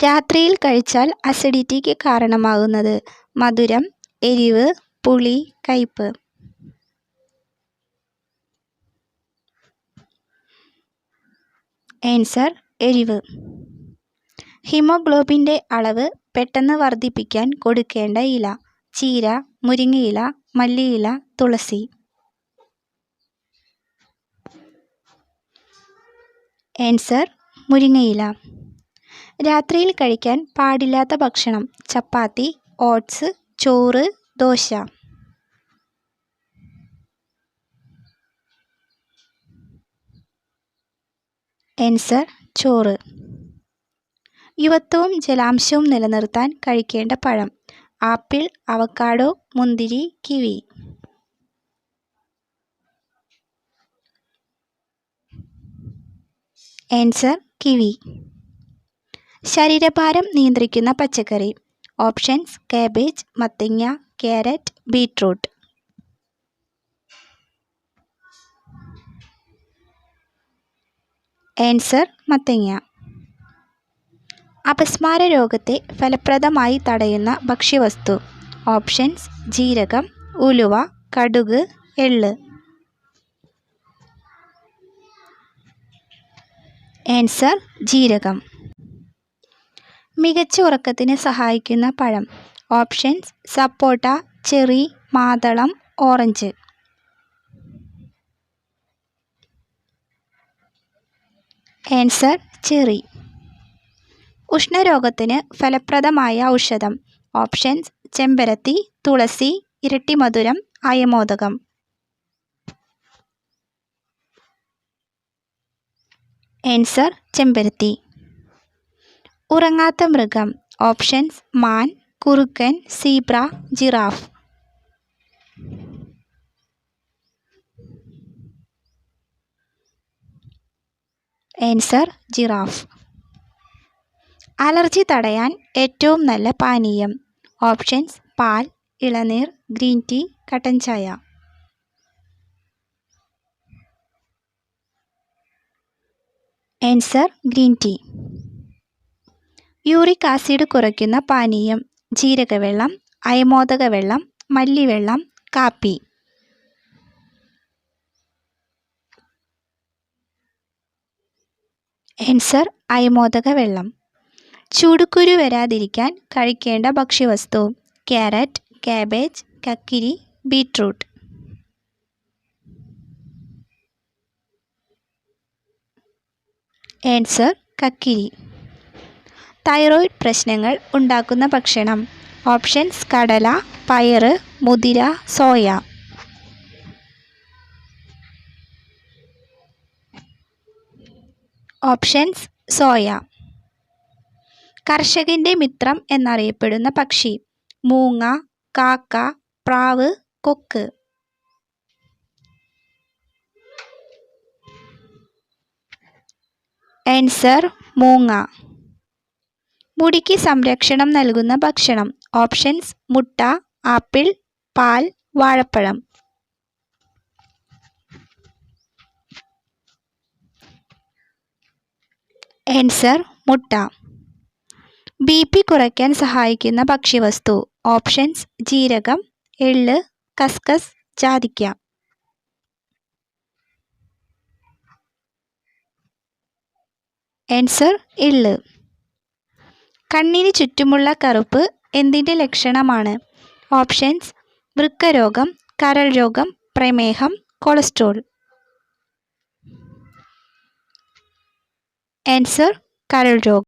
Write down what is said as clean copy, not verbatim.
രാത്രിയിൽ കഴിച്ചാൽ അസിഡിറ്റിക്ക് കാരണമാകുന്നത്? മധുരം, എരിവ്, പുളി, കയ്പ്പ്. ആൻസർ എരിവ്. ഹീമോഗ്ലോബിൻ്റെ അളവ് പെട്ടെന്ന് വർദ്ധിപ്പിക്കാൻ കൊടുക്കേണ്ട ഇല? ചീര, മുരിങ്ങയില, മല്ലിയില, തുളസി. ആൻസർ മുരിങ്ങയില. രാത്രിയിൽ കഴിക്കാൻ പാടില്ലാത്ത ഭക്ഷണം? ചപ്പാത്തി, ഓട്സ്, ചോറ്, ദോശ. ആൻസർ ചോറ്. യുവത്വവും ജലാംശവും നിലനിർത്താൻ കഴിക്കേണ്ട പഴം? ആപ്പിൾ, അവക്കാഡോ, മുന്തിരി, കിവി. Answer kiwi. ശരീരഭാരം നിയന്ത്രിക്കുന്ന പച്ചക്കറി? ഓപ്ഷൻസ്: കാബേജ്, മത്തങ്ങ, ക്യാരറ്റ്, ബീട്രൂട്ട്. ആൻസർ മത്തങ്ങ. അപസ്മാര രോഗത്തെ ഫലപ്രദമായി തടയുന്ന ഭക്ഷ്യവസ്തു? ഓപ്ഷൻസ്: ജീരകം, ഉലുവ, കടുക്, എള്ള്. ആൻസർ ജീരകം. മികച്ച ഉറക്കത്തിന് സഹായിക്കുന്ന പഴം? ഓപ്ഷൻസ്: സപ്പോട്ട, ചെറി, മാതളം, ഓറഞ്ച്. Answer cherry. ഉഷ്ണരോഗത്തിന് ഫലപ്രദമായ ഔഷധം? ഓപ്ഷൻസ്: ചെമ്പരത്തി, തുളസി, ഇരട്ടിമധുരം, അയമോദകം. ആൻസർ ചെമ്പരത്തി. ഉറങ്ങാത്ത മൃഗം? ഓപ്ഷൻസ്: മാൻ, കുറുക്കൻ, zebra, giraffe. Answer giraffe. Allergy തടയാൻ ഏറ്റവും നല്ല പാനീയം? ഓപ്ഷൻസ്: പാൽ, ഇളനീർ, ഗ്രീൻ ടീ, കട്ടൻ ചായ. Answer green tea. Uric acid കുറയ്ക്കുന്ന പാനീയം? ജീരകവെള്ളം, അയമോദക വെള്ളം, മല്ലിവെള്ളം, കാപ്പി. ആൻസർ അയമോദക വെള്ളം. ചൂടുകുരു വരാതിരിക്കാൻ കഴിക്കേണ്ട ഭക്ഷ്യവസ്തു? ക്യാരറ്റ്, കാബേജ്, കക്കിരി, ബീട്രൂട്ട്. ആൻസർ കക്കിരി. തൈറോയ്ഡ് പ്രശ്നങ്ങൾ ഉണ്ടാക്കുന്ന ഭക്ഷണം? ഓപ്ഷൻസ്: കടല, പയറ്, മുതിര, സോയ. Options: soya. കർഷകന്റെ മിത്രം എന്നറിയപ്പെടുന്ന പക്ഷി? മൂങ്ങ, കാക്ക, പ്രാവ്, കൊക്ക്. ആൻസർ മൂങ്ങ. മുടിക്ക് സംരക്ഷണം നൽകുന്ന ഭക്ഷണം? ഓപ്ഷൻസ്: മുട്ട, ആപ്പിൾ, പാൽ, വാഴപ്പഴം. ആൻസർ മുട്ട. BP കുറയ്ക്കാൻ സഹായിക്കുന്ന ഭക്ഷ്യവസ്തു? ഓപ്ഷൻസ്: ജീരകം, എള്ള്, കസ്കസ്, ജാതിക്ക. ആൻസർ എള്ള്. കണ്ണിന് ചുറ്റുമുള്ള കറുപ്പ് എന്തിൻ്റെ ലക്ഷണമാണ്? ഓപ്ഷൻസ്: വൃക്കരോഗം, കരൾ രോഗം, പ്രമേഹം, കൊളസ്ട്രോൾ. ആൻസർ കരൾ രോഗം.